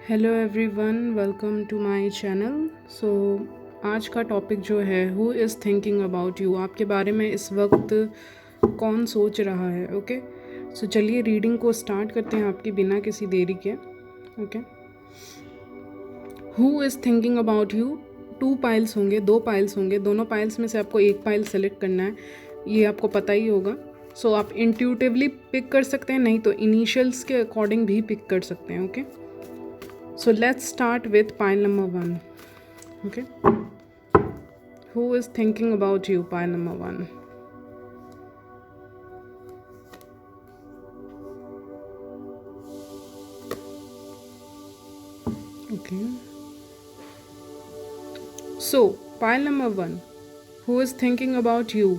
Hello everyone, welcome to my channel. आज का topic जो है who is thinking about you, आपके बारे में इस वक्त कौन सोच रहा है। ओके चलिए रीडिंग को स्टार्ट करते हैं आपकी बिना किसी देरी के। Okay, who is thinking about you, 2 piles होंगे, 2 पाइल्स होंगे, दोनों पाइल्स में से आपको एक पाइल सेलेक्ट करना है, ये आपको पता ही होगा। आप इंट्यूटिवली पिक कर सकते हैं, नहीं तो इनिशियल्स के अकॉर्डिंग भी पिक कर सकते हैं। Okay, so let's start with pile number 1. Okay, who is thinking about you, pile number 1? Okay, so pile number 1, who is thinking about you,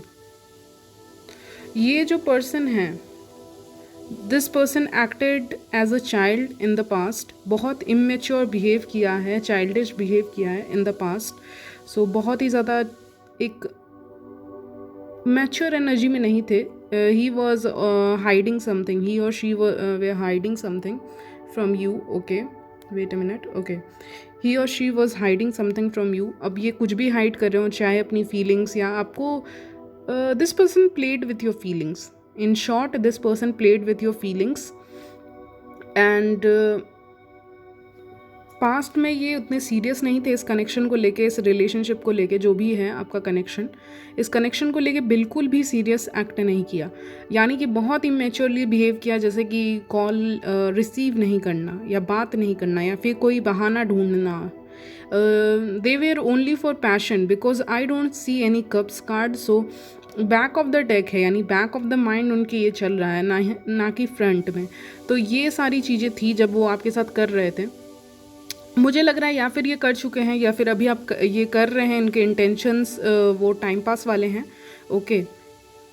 ये जो पर्सन है, this person acted as a child in the past, बहुत immature behave किया है, childish behave किया है इन the past. बहुत ही ज़्यादा एक मैच्योर एनर्जी में नहीं थे। He was hiding something, he or she were hiding something from you. Okay, wait a minute. Okay, he or she was hiding something from you. अब ये कुछ भी हाइड कर रहे हो, चाहे अपनी फीलिंग्स या आपको, this person played with your feelings. In short, this person played with your feelings and past में ये उतने सीरियस नहीं थे इस कनेक्शन को लेके, इस रिलेशनशिप को लेके, जो भी है आपका कनेक्शन, इस कनेक्शन को लेके बिल्कुल भी सीरियस एक्ट नहीं किया। यानी कि बहुत इमेच्योरली बिहेव किया, जैसे कि कॉल रिसीव नहीं करना या बात नहीं करना या फिर कोई बहाना ढूंढना। They were only for passion, because I don't see any cups card. Back of the deck है, यानी बैक ऑफ द माइंड उनके ये चल रहा है, ना कि फ्रंट में। तो ये सारी चीज़ें थी जब वो आपके साथ कर रहे थे। मुझे लग रहा है या फिर ये कर चुके हैं या फिर अभी आप ये कर रहे हैं। इनके इंटेंशंस वो टाइम पास वाले हैं। ओके,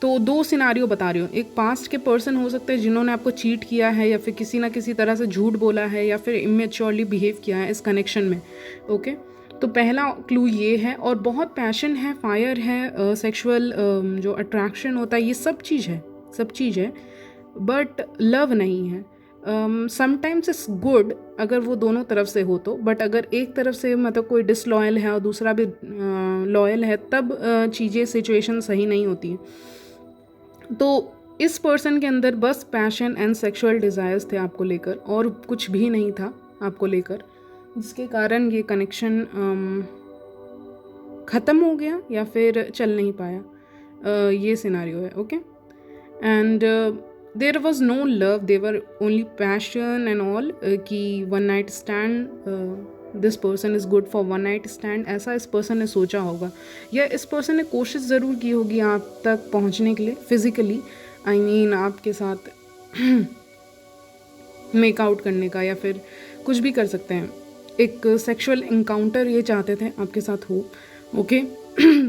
तो 2 सिनारियो बता रही हूँ। एक पास्ट के पर्सन हो सकते हैं जिन्होंने आपको चीट किया है या फिर किसी ना किसी तरह से झूठ बोला है या फिर इमेच्योरली बिहेव किया है इस कनेक्शन में। ओके, तो पहला क्लू ये है। और बहुत पैशन है, फायर है, सेक्सुअल जो अट्रैक्शन होता है, ये सब चीज़ है, बट लव नहीं है। समटाइम्स इट्स गुड अगर वो दोनों तरफ से हो तो, बट अगर एक तरफ से मतलब कोई डिसलॉयल है और दूसरा भी लॉयल है, तब चीज़ें, सिचुएशन सही नहीं होती है। तो इस पर्सन के अंदर बस पैशन एंड सेक्सुअल डिज़ायर्स थे आपको लेकर, और कुछ भी नहीं था आपको लेकर, जिसके कारण ये कनेक्शन ख़त्म हो गया या फिर चल नहीं पाया। ये सिनारियो है। Okay, and there was no love, there only passion and all, कि one night stand, this person is good for one night stand, ऐसा इस पर्सन ने सोचा होगा, या इस पर्सन ने कोशिश ज़रूर की होगी आप तक पहुंचने के लिए फिज़िकली, आई मीन आपके साथ मेकआउट करने का, या फिर कुछ भी कर सकते हैं। एक सेक्सुअल इनकाउंटर ये चाहते थे आपके साथ हो। ओके,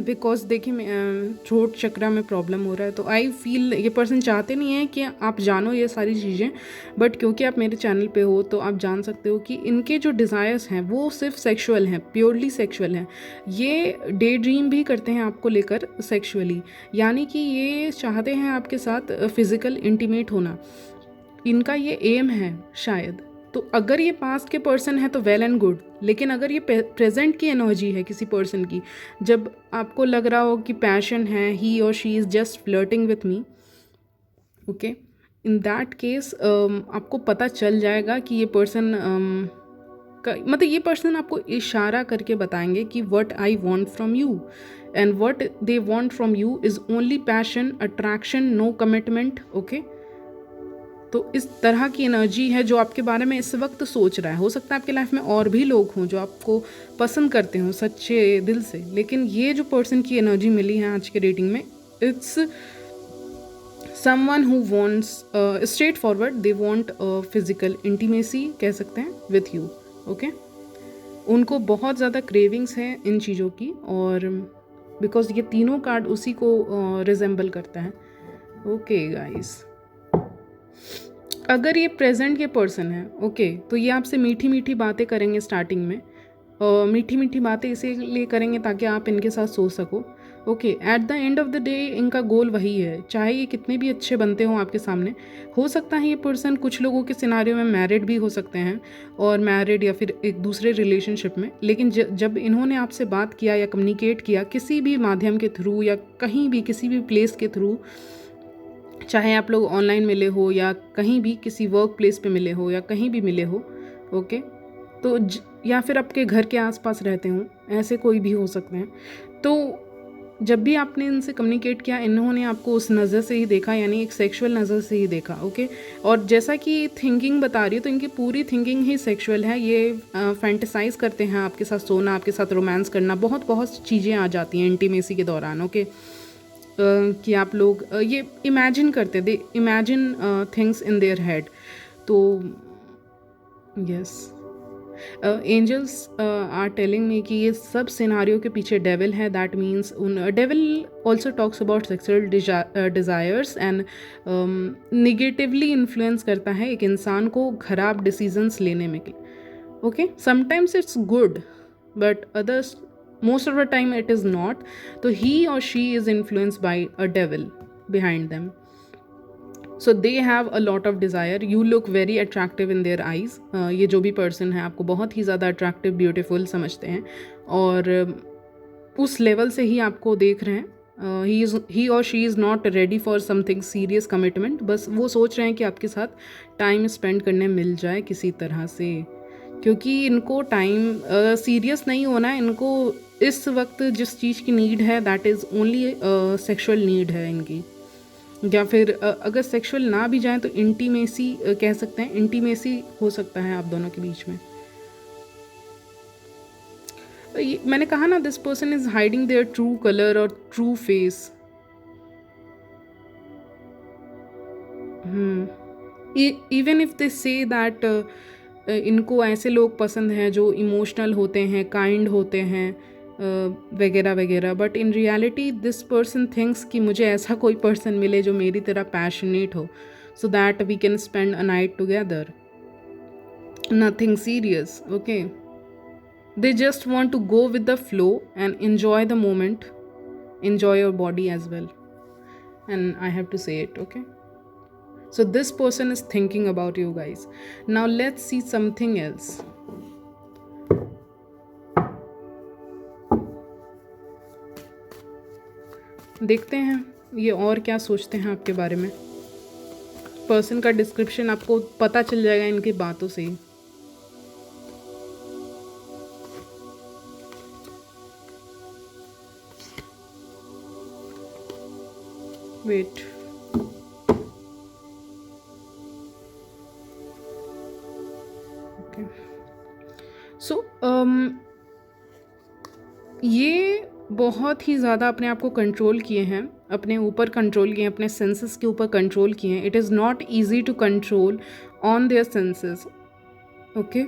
बिकॉज देखिए थ्रोट चक्रा में प्रॉब्लम हो रहा है, तो आई फील ये पर्सन चाहते नहीं है कि आप जानो ये सारी चीज़ें, बट क्योंकि आप मेरे चैनल पे हो तो आप जान सकते हो कि इनके जो डिज़ायर्स हैं वो सिर्फ सेक्सुअल हैं, प्योरली सेक्सुअल हैं। ये डे ड्रीम भी करते हैं आपको लेकर सेक्सुअली, यानी कि ये चाहते हैं आपके साथ फिज़िकल इंटीमेट होना, इनका ये एम है शायद। तो अगर ये पास्ट के पर्सन है तो वेल एंड गुड, लेकिन अगर ये प्रेजेंट की एनर्जी है किसी पर्सन की, जब आपको लग रहा हो कि पैशन है, ही or she is just flirting with me, okay, in that case आपको पता चल जाएगा कि ये पर्सन मतलब ये पर्सन आपको इशारा करके बताएंगे कि what I want from you, and what they want from you is only passion, attraction, no commitment. Okay, तो इस तरह की एनर्जी है जो आपके बारे में इस वक्त सोच रहा है। हो सकता है आपके लाइफ में और भी लोग हों जो आपको पसंद करते हों सच्चे दिल से, लेकिन ये जो पर्सन की एनर्जी मिली है आज के रेटिंग में, it's someone who wants straight forward, they want physical intimacy कह सकते हैं विथ यू। ओके, उनको बहुत ज़्यादा क्रेविंग्स है इन चीज़ों की, और बिकॉज ये तीनों कार्ड उसी को रिजेंबल करता है। ओके गाइस, अगर ये प्रेजेंट के पर्सन है, ओके, तो ये आपसे मीठी मीठी बातें करेंगे स्टार्टिंग में, और मीठी मीठी बातें इसीलिए करेंगे ताकि आप इनके साथ सो सको। Okay, at the end of the day इनका गोल वही है, चाहे ये कितने भी अच्छे बनते हों आपके सामने। हो सकता है ये पर्सन कुछ लोगों के सिनारियों में मैरिड भी हो सकते हैं, और मैरिड या फिर एक दूसरे रिलेशनशिप में, लेकिन जब इन्होंने आपसे बात किया या कम्युनिकेट किया किसी भी माध्यम के थ्रू या कहीं भी किसी भी प्लेस के थ्रू, चाहे आप लोग ऑनलाइन मिले हो या कहीं भी किसी वर्क प्लेस पे मिले हो या कहीं भी मिले हो, ओके, तो या फिर आपके घर के आसपास रहते हो, ऐसे कोई भी हो सकते हैं। तो जब भी आपने इनसे कम्युनिकेट किया, इन्होंने आपको उस नज़र से ही देखा, यानी एक सेक्सुअल नज़र से ही देखा, ओके। और जैसा कि थिंकिंग बता रही है, तो इनकी पूरी थिंकिंग ही सेक्सुअल है। ये फैंटेसाइज करते हैं आपके साथ सोना, आपके साथ रोमांस करना, बहुत बहुत चीज़ें आ जाती हैं इंटीमेसी के दौरान, ओके। कि आप लोग ये इमेजिन करते, they imagine things in their head. तो yes, angels are telling me कि ये सब सिनारियो के पीछे डेविल है। That means devil also talks about sexual desires and negatively influence करता है एक इंसान को खराब डिसीजंस लेने में। Okay, sometimes it's good but others most of the time it is not. So he or she is influenced by a devil behind them. So they have a lot of desire. You look very attractive in their eyes. ये जो भी person है आपको बहुत ही ज़्यादा attractive, beautiful समझते हैं, और उस level से ही आपको देख रहे हैं। he or she is not ready for something serious commitment. बस वो सोच रहे हैं कि आपके साथ time spend करने मिल जाए किसी तरह से, क्योंकि इनको टाइम सीरियस नहीं होना है। इनको इस वक्त जिस चीज़ की नीड है that is only sexual need है इनकी, या फिर अगर सेक्सुअल ना भी जाए तो इंटीमेसी कह सकते हैं, इंटीमेसी हो सकता है आप दोनों के बीच में। मैंने कहा ना, this person is hiding their true colour और true face. Even if they say that इनको ऐसे लोग पसंद हैं जो इमोशनल होते हैं, काइंड होते हैं, वगैरह वगैरह, but in reality this person thinks कि मुझे ऐसा कोई पर्सन मिले जो मेरी तरह पैशनेट हो, so that we can spend a night together, nothing serious, okay. They just want to go with the flow and enjoy the moment, enjoy your body as well, and I have to say it, okay. So this person is thinking about you guys. Now let's see something else. देखते हैं ये और क्या सोचते हैं आपके बारे में। पर्सन का डिस्क्रिप्शन आपको पता चल जाएगा इनकी बातों से ही। वेट, सो ये बहुत ही ज़्यादा अपने आप को कंट्रोल किए हैं, अपने ऊपर कंट्रोल किए हैं, अपने सेंसेस के ऊपर कंट्रोल किए हैं। It is not easy to control on their senses, okay.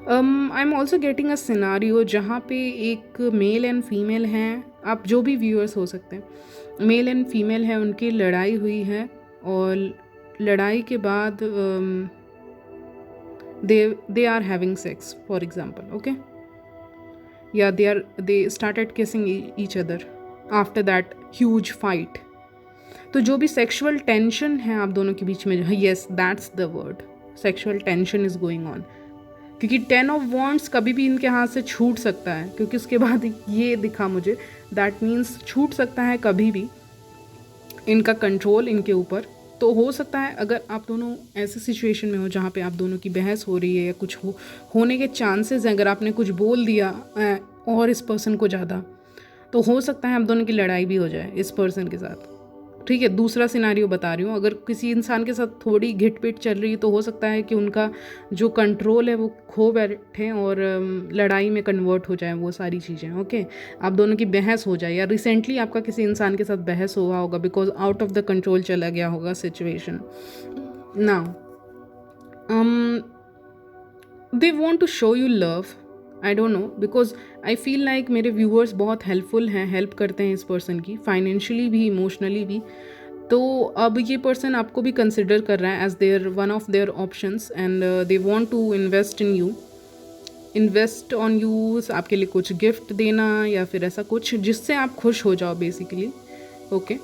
I am also getting a scenario जहाँ पे एक मेल एंड फीमेल हैं, आप जो भी व्यूअर्स हो सकते हैं, मेल एंड फीमेल है, उनकी लड़ाई हुई है, और लड़ाई के बाद they are having sex, for example, okay, yeah, they started kissing each other after that huge fight. तो जो भी सेक्सुअल टेंशन है आप दोनों के बीच में, yes, that's the word, sexual tension is going on, क्योंकि 10 of wands कभी भी इनके हाथ से छूट सकता है, क्योंकि उसके बाद ये दिखा मुझे, दैट मीन्स छूट सकता है कभी भी इनका कंट्रोल इनके ऊपर। तो हो सकता है अगर आप दोनों ऐसे सिचुएशन में हो जहाँ पे आप दोनों की बहस हो रही है या कुछ होने के चांसेस हैं, अगर आपने कुछ बोल दिया और इस पर्सन को ज़्यादा, तो हो सकता है आप दोनों की लड़ाई भी हो जाए इस पर्सन के साथ, ठीक है। दूसरा सिनारियो बता रही हूँ, अगर किसी इंसान के साथ थोड़ी घिटपिट चल रही है तो हो सकता है कि उनका जो कंट्रोल है वो खो बैठे और लड़ाई में कन्वर्ट हो जाए वो सारी चीज़ें, ओके। आप दोनों की बहस हो जाए, या रिसेंटली आपका किसी इंसान के साथ बहस हुआ होगा because out of the control चला गया होगा situation. Now they want to show you love, I don't know, because I feel like मेरे व्यूअर्स बहुत हेल्पफुल हैं, हेल्प करते हैं इस पर्सन की, फाइनेंशियली भी, इमोशनली भी। तो अब ये पर्सन आपको भी कंसिडर कर रहा है as their one of their options, and they want to invest in you invest on you, आपके लिए कुछ गिफ्ट देना या फिर ऐसा कुछ जिससे आप खुश हो जाओ basically. Okay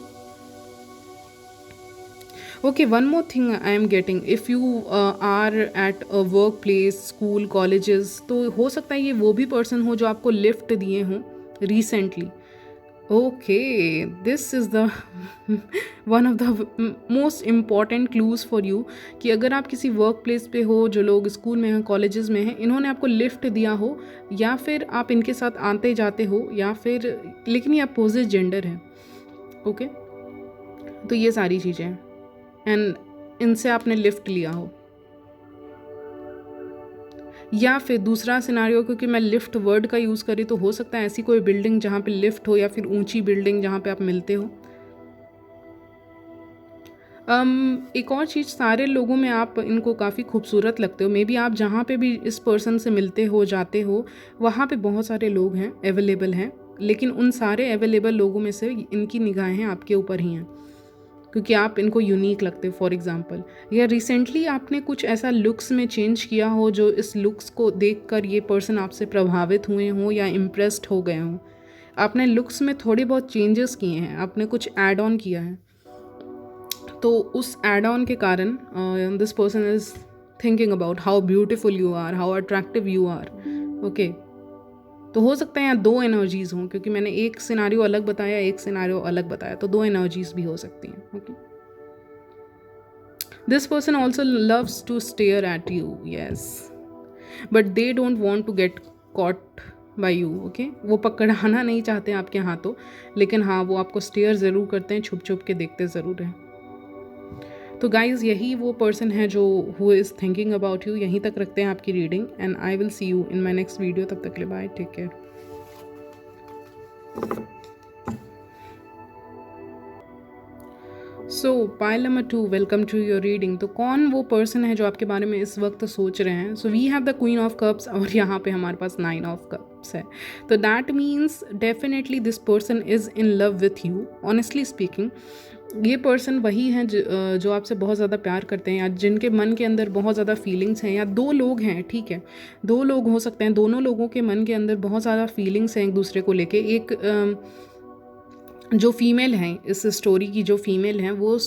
okay, one more thing I am getting, if you are at a work place, school, colleges, तो हो सकता है ये वो भी पर्सन हो जो आपको लिफ्ट दिए हों recently. Okay, this is the one of the most important clues for you कि अगर आप किसी वर्क प्लेस पे हो, जो लोग स्कूल में हैं, कॉलेजेस में हैं, इन्होंने आपको लिफ्ट दिया हो या फिर आप इनके साथ आते जाते हो या फिर, लेकिन ये अपोजिट जेंडर है. ओके, तो ये सारी चीज़ें हैं एंड इनसे आपने लिफ्ट लिया हो. या फिर दूसरा सिनारियो, क्योंकि मैं लिफ्ट वर्ड का यूज़ करी, तो हो सकता है ऐसी कोई बिल्डिंग जहाँ पे लिफ्ट हो या फिर ऊंची बिल्डिंग जहाँ पे आप मिलते हो. एक और चीज़, सारे लोगों में आप इनको काफ़ी खूबसूरत लगते हो. मे बी आप जहाँ पे भी इस पर्सन से मिलते हो, जाते हो, वहाँ पे बहुत सारे लोग हैं, अवेलेबल हैं, लेकिन उन सारे अवेलेबल लोगों में से इनकी निगाहें आपके ऊपर ही हैं क्योंकि आप इनको यूनिक लगते हो. फॉर एग्जांपल, या रिसेंटली आपने कुछ ऐसा लुक्स में चेंज किया हो जो इस लुक्स को देखकर ये पर्सन आपसे प्रभावित हुए हों या इम्प्रेस्ड हो गए हों. आपने लुक्स में थोड़े बहुत चेंजेस किए हैं, आपने कुछ ऐड ऑन किया है, तो उस ऐड ऑन के कारण this person is thinking about how beautiful you are, how attractive you are. Okay, तो हो सकता है यहाँ दो एनर्जीज़ हों, क्योंकि मैंने एक सिनारियो अलग बताया, एक सिनारियो अलग बताया, तो दो एनर्जीज़ भी हो सकती हैं. Okay, this person also loves to stare at you, yes, but they don't want to get caught by you. Okay, वो पकड़ाना नहीं चाहते आपके हाथों, लेकिन हाँ, वो आपको स्टेयर ज़रूर करते हैं, छुप छुप के देखते ज़रूर हैं. तो गाइज़, यही वो पर्सन है जो who is thinking about you. यहीं तक रखते हैं आपकी reading and I will see you in my next video. तब तक के लिए bye, take care. So pile number 2, welcome to your reading. तो कौन वो पर्सन है जो आपके बारे में इस वक्त सोच रहे हैं? So we have the queen of cups और यहाँ पे हमारे पास 9 ऑफ कप्स है. तो that means definitely this person is in love with you. Honestly speaking, ये पर्सन वही हैं जो आपसे बहुत ज़्यादा प्यार करते हैं, या जिनके मन के अंदर बहुत ज़्यादा फीलिंग्स हैं. या दो लोग हैं, ठीक है, दो लोग हो सकते हैं, दोनों लोगों के मन के अंदर बहुत ज़्यादा फीलिंग्स हैं एक दूसरे को लेके. एक जो फीमेल हैं, इस स्टोरी की जो फीमेल हैं, वो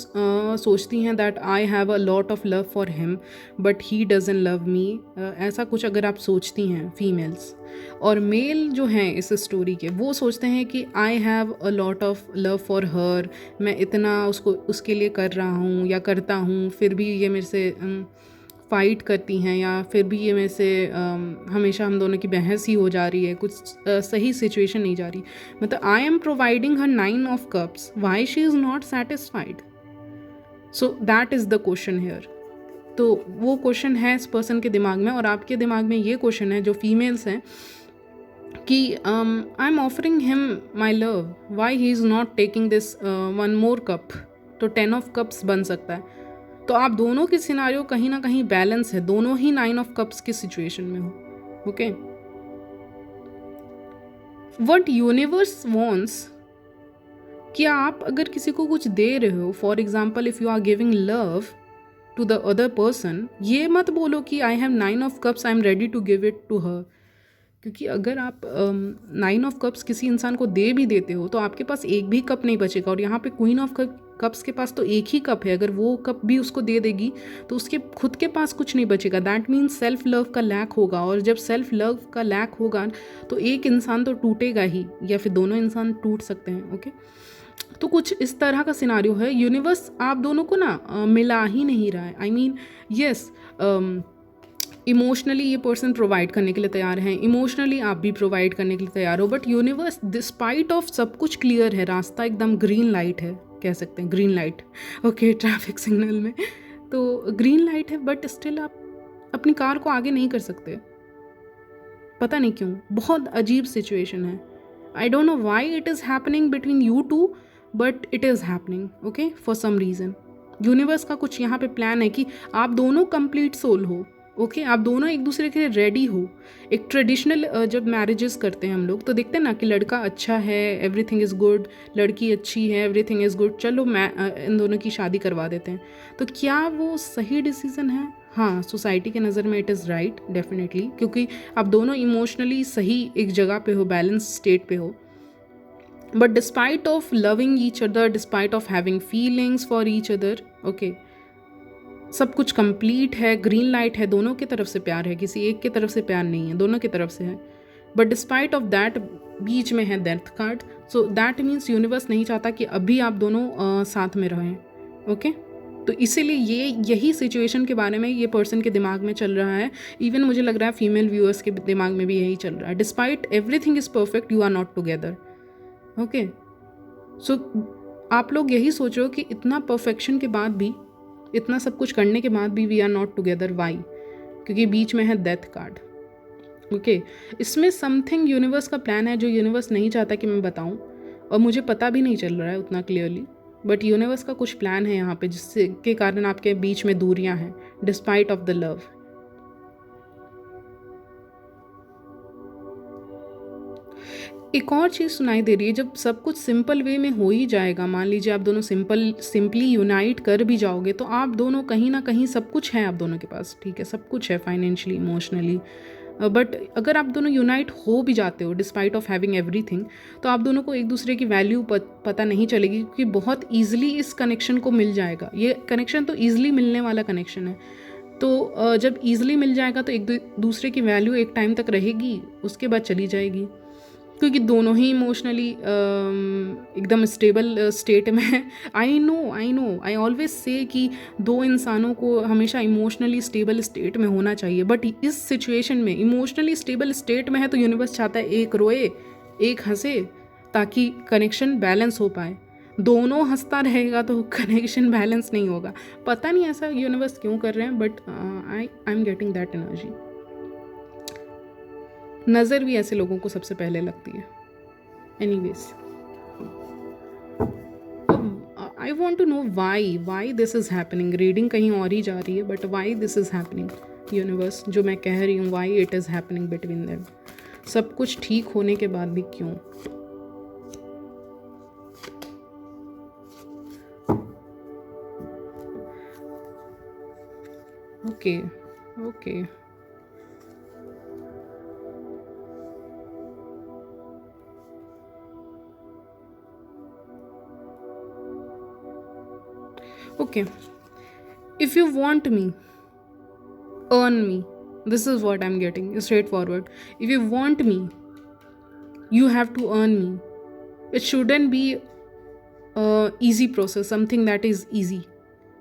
सोचती हैं that I have a lot of love for him but he doesn't love me. ऐसा कुछ अगर आप सोचती हैं फीमेल्स. और मेल जो हैं इस स्टोरी के, वो सोचते हैं कि I have a lot of love for her, मैं इतना उसके लिए कर रहा हूँ या करता हूँ, फिर भी ये मेरे से फ़ाइट करती हैं, या फिर भी ये मेरे से हमेशा हम दोनों की बहस ही हो जा रही है, कुछ सही सिचुएशन नहीं जा रही. मतलब I am providing her 9 of cups, why she is not satisfied. So that is the question here. तो वो क्वेश्चन है इस पर्सन के दिमाग में, और आपके दिमाग में ये क्वेश्चन है जो फीमेल्स हैं कि I am offering him my love, why he is not taking this one more cup. तो 10 ऑफ कप्स बन सकता है. तो आप दोनों के सिनारियो कहीं ना कहीं बैलेंस है, दोनों ही 9 ऑफ कप्स की सिचुएशन में हो. ओके, व्हाट यूनिवर्स वांट्स, कि आप अगर किसी को कुछ दे रहे हो, for example if you are giving love to the other person, ये मत बोलो कि I have 9 of cups, I am ready to give it to her. क्योंकि अगर आप 9 ऑफ कप्स किसी इंसान को दे भी देते हो तो आपके पास एक भी कप नहीं बचेगा. और यहाँ पे क्वीन ऑफ कप्स के पास तो एक ही कप है. अगर वो कप भी उसको दे देगी तो उसके खुद के पास कुछ नहीं बचेगा. दैट मीन्स सेल्फ लव का लैक होगा, और जब सेल्फ लव का लैक होगा तो एक इंसान तो टूटेगा ही, या फिर दोनों इंसान टूट सकते हैं. ओके, तो कुछ इस तरह का सिनारियो है. यूनिवर्स आप दोनों को ना मिला ही नहीं रहा है. आई मीन यस, इमोशनली ये पर्सन प्रोवाइड करने के लिए तैयार हैं, इमोशनली आप भी प्रोवाइड करने के लिए तैयार हो, बट यूनिवर्स डिस्पाइट ऑफ सब कुछ क्लियर है. रास्ता एकदम ग्रीन लाइट है, कह सकते हैं green light. Okay, traffic signal में तो ग्रीन लाइट है, बट स्टिल आप अपनी कार को आगे नहीं कर सकते. पता नहीं क्यों, बहुत अजीब सिचुएशन है. I don't know why it is happening between you two, but it is happening. Okay, for some reason universe का कुछ यहाँ पे प्लान है कि आप दोनों कंप्लीट सोल हो. ओके, आप दोनों एक दूसरे के लिए रेडी हो. एक ट्रेडिशनल जब मैरिजेस करते हैं हम लोग तो देखते हैं ना कि लड़का अच्छा है, एवरीथिंग इज़ गुड, लड़की अच्छी है, एवरीथिंग इज़ गुड, चलो मैं इन दोनों की शादी करवा देते हैं. तो क्या वो सही डिसीज़न है? हाँ, सोसाइटी के नज़र में इट इज़ राइट डेफिनेटली, क्योंकि आप दोनों इमोशनली सही एक जगह पे हो, बैलेंस स्टेट पे हो. But despite of loving each other, despite of having feelings for each other, okay, सब कुछ कंप्लीट है, ग्रीन लाइट है, दोनों की तरफ से प्यार है, किसी एक की तरफ से प्यार नहीं है, दोनों की तरफ से है. बट डिस्पाइट ऑफ दैट बीच में है death card. So that means universe नहीं चाहता कि अभी आप दोनों साथ में रहें. ओके, तो इसीलिए यही सिचुएशन के बारे में ये पर्सन के दिमाग में चल रहा है. इवन मुझे लग रहा है फीमेल व्यूअर्स के दिमाग में भी यही चल रहा है. Despite everything is perfect, you are not together. Okay, so आप लोग यही सोचो कि इतना परफेक्शन के बाद भी, इतना सब कुछ करने के बाद भी we are not together. Why? क्योंकि बीच में है डेथ कार्ड. ओके, इसमें समथिंग यूनिवर्स का प्लान है जो यूनिवर्स नहीं चाहता कि मैं बताऊं, और मुझे पता भी नहीं चल रहा है उतना क्लियरली. बट यूनिवर्स का कुछ प्लान है यहाँ पे जिससे के कारण आपके बीच में दूरियां हैं, डिस्पाइट ऑफ द लव. एक और चीज़ सुनाई दे रही है, जब सब कुछ सिंपल वे में हो ही जाएगा, मान लीजिए आप दोनों सिंपली यूनाइट कर भी जाओगे, तो आप दोनों कहीं ना कहीं सब कुछ है आप दोनों के पास, ठीक है, सब कुछ है फाइनेंशियली, इमोशनली. बट अगर आप दोनों यूनाइट हो भी जाते हो डिस्पाइट ऑफ हैविंग एवरीथिंग, तो आप दोनों को एक दूसरे की वैल्यू पता नहीं चलेगी, क्योंकि बहुत ईजिली इस कनेक्शन को मिल जाएगा. ये कनेक्शन तो ईजिली मिलने वाला कनेक्शन है. तो जब ईजिली मिल जाएगा तो एक दूसरे की वैल्यू एक टाइम तक रहेगी, उसके बाद चली जाएगी, क्योंकि दोनों ही इमोशनली एकदम स्टेबल स्टेट में है. I know I always say कि दो इंसानों को हमेशा इमोशनली स्टेबल स्टेट में होना चाहिए. बट इस सिचुएशन में इमोशनली स्टेबल स्टेट में है तो यूनिवर्स चाहता है एक रोए एक हंसे, ताकि कनेक्शन बैलेंस हो पाए. दोनों हंसता रहेगा तो कनेक्शन बैलेंस नहीं होगा. पता नहीं ऐसा यूनिवर्स क्यों कर रहे हैं, but I am getting that energy. नज़र भी ऐसे लोगों को सबसे पहले लगती है. Anyways, I want to know why this is happening. Reading कहीं और ही जा रही है, but why this is happening universe, जो मैं कह रही हूँ, why it is happening between them. सब कुछ ठीक होने के बाद भी क्यों? Okay okay, okay, if you want me, earn me. This is what I'm getting, straightforward. If you want me, you have to earn me. It shouldn't be a easy process, something that is easy,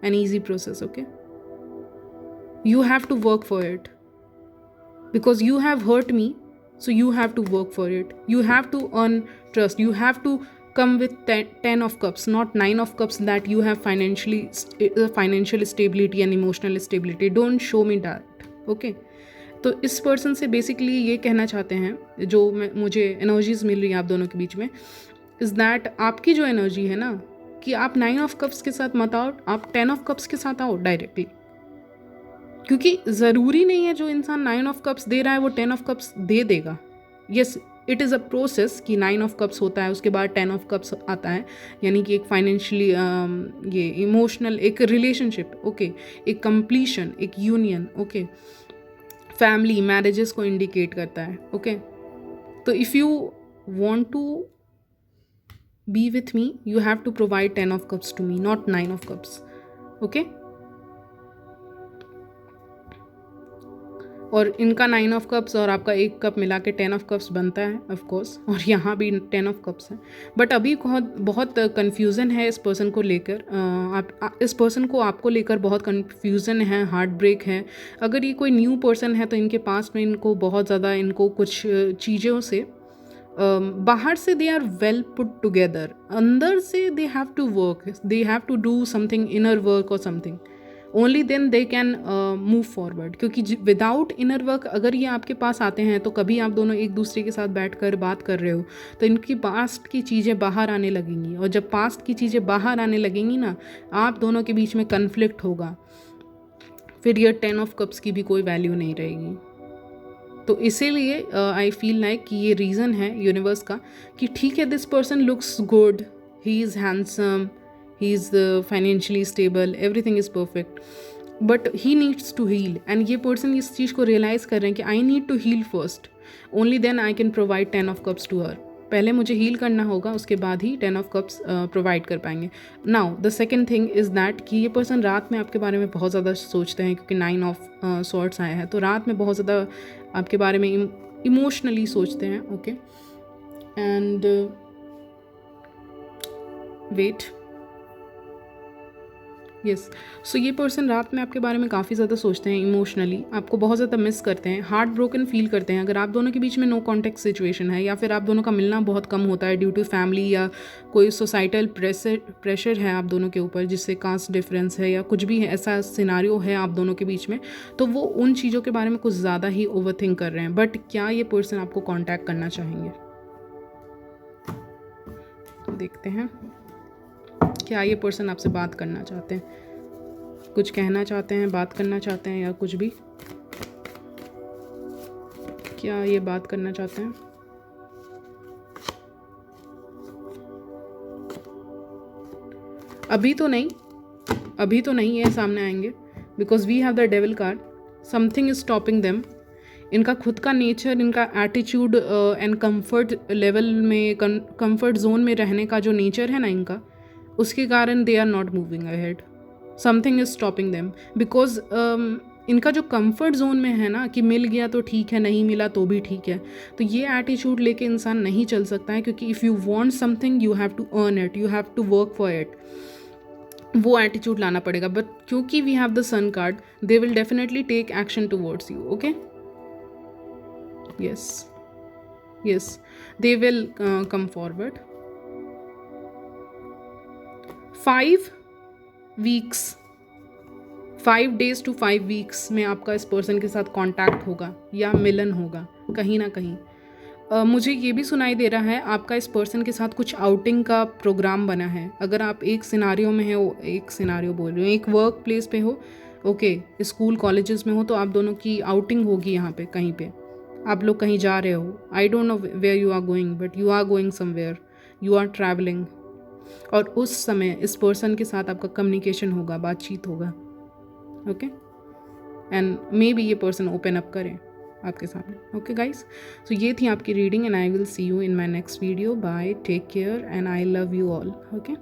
an easy process. Okay, you have to work for it, because you have hurt me, so you have to work for it. You have to earn trust. You have to come with 10 of cups, not 9 of cups, that you have financial stability and emotional stability. Don't show me that. Okay, तो इस person से basically ये कहना चाहते हैं, जो मुझे energies मिल रही है आप दोनों के बीच में, इज़ दैट आपकी जो एनर्जी है ना, कि आप 9 ऑफ कप्स के साथ मत आओ, आप 10 ऑफ कप्स के साथ आओ डायरेक्टली. क्योंकि ज़रूरी नहीं है जो इंसान 9 ऑफ कप्स दे रहा है वो 10 ऑफ कप्स दे देगा. Yes, it is a process कि 9 ऑफ कप्स होता है, उसके बाद 10 ऑफ कप्स आता है, यानी कि एक फाइनेंशियली ये इमोशनल एक रिलेशनशिप. ओके, एक कंप्लीशन, एक यूनियन. ओके, फैमिली मैरिजेस को इंडिकेट करता है. ओके, तो if you want to be with me, you have to provide 10 of cups to me, not 9 of cups. Okay, और इनका 9 ऑफ कप्स और आपका एक कप मिला के 10 ऑफ कप्स बनता है ऑफ कोर्स, और यहाँ भी 10 ऑफ कप्स है. बट अभी बहुत कन्फ्यूज़न है इस पर्सन को लेकर. इस पर्सन को आपको लेकर बहुत कन्फ्यूज़न है, हार्ट ब्रेक है. अगर ये कोई न्यू पर्सन है तो इनके पास में इनको बहुत ज़्यादा इनको कुछ चीज़ों से बाहर से they are well put together, अंदर से they have to work, they have to do something inner work और something. Only then they can move forward. क्योंकि विदाउट इनर वर्क अगर ये आपके पास आते हैं तो कभी आप दोनों एक दूसरे के साथ बैठ कर बात कर रहे हो तो इनकी पास्ट की चीज़ें बाहर आने लगेंगी, और जब पास्ट की चीज़ें बाहर आने लगेंगी ना, आप दोनों के बीच में कन्फ्लिक्ट होगा, फिर ये 10 ऑफ कप्स की भी कोई वैल्यू नहीं रहेगी. तो इसीलिए आई फील लाइक कि ये रीज़न है यूनिवर्स का कि ठीक है, this person looks good, he is handsome, he is financially stable, everything is perfect, but he needs to heal, and ये पर्सन इस चीज़ को रियलाइज़ कर रहे हैं कि I need to heal first, only then I can provide 10 of Cups to her. पहले मुझे हील करना होगा, उसके बाद ही 10 of Cups प्रोवाइड कर पाएंगे। Now the second thing is that कि ये पर्सन रात में आपके बारे में बहुत ज़्यादा सोचते हैं, क्योंकि 9 of Swords आया है, तो रात में बहुत ज़्यादा आपके बारे में इमोशनली सोचते हैं। ओके, एंड वेट, यस, सो ये पर्सन रात में आपके बारे में काफ़ी ज़्यादा सोचते हैं, इमोशनली आपको बहुत ज़्यादा मिस करते हैं, हार्ट ब्रोकन फील करते हैं। अगर आप दोनों के बीच में नो कॉन्टेक्ट सिचुएशन है, या फिर आप दोनों का मिलना बहुत कम होता है ड्यू टू फैमिली या कोई सोसाइटल प्रेशर है आप दोनों के ऊपर, जिससे कास्ट डिफरेंस है या कुछ भी है, ऐसा सिनारियो है आप दोनों के बीच में, तो वो उन चीज़ों के बारे में कुछ ज़्यादा ही ओवरथिंक कर रहे हैं। बट क्या ये पर्सन आपको कॉन्टैक्ट करना चाहेंगे? देखते हैं क्या ये पर्सन आपसे बात करना चाहते हैं, कुछ कहना चाहते हैं, बात करना चाहते हैं, या कुछ भी। क्या ये बात करना चाहते हैं? अभी तो नहीं ये सामने आएंगे, because we have the devil card. Something is stopping them. इनका खुद का नेचर, इनका एटीट्यूड एंड कंफर्ट लेवल में, कंफर्ट जोन में रहने का जो नेचर है ना इनका, उसके कारण they are not moving ahead. Something is stopping them because इनका जो कंफर्ट जोन में है ना, कि मिल गया तो ठीक है, नहीं मिला तो भी ठीक है, तो ये एटीट्यूड लेके इंसान नहीं चल सकता है, क्योंकि if you want something you have to earn it, you have to work for it, वो एटीट्यूड लाना पड़ेगा। बट क्योंकि we have the sun card, they will definitely take action towards you. Okay, yes, they will come forward. 5 weeks, 5 days to 5 weeks में आपका इस person के साथ contact होगा या मिलन होगा कहीं ना कहीं। मुझे ये भी सुनाई दे रहा है आपका इस पर्सन के साथ कुछ आउटिंग का प्रोग्राम बना है। अगर आप एक सिनारियो में हो, एक सिनारियो बोल रही हूँ, एक वर्क प्लेस पे हो, ओके, स्कूल कॉलेजेस में हो, तो आप दोनों की आउटिंग होगी यहाँ पे कहीं पे, आप लोग कहीं जा रहे हो। I don't know where you are going, but you are going somewhere, you are travelling, और उस समय इस पर्सन के साथ आपका कम्युनिकेशन होगा, बातचीत होगा। ओके, एंड मे बी ये पर्सन ओपन अप करें आपके सामने। ओके गाइस, सो ये थी आपकी reading, and I will see you in my next video. Bye, take care, and I love you all. Okay.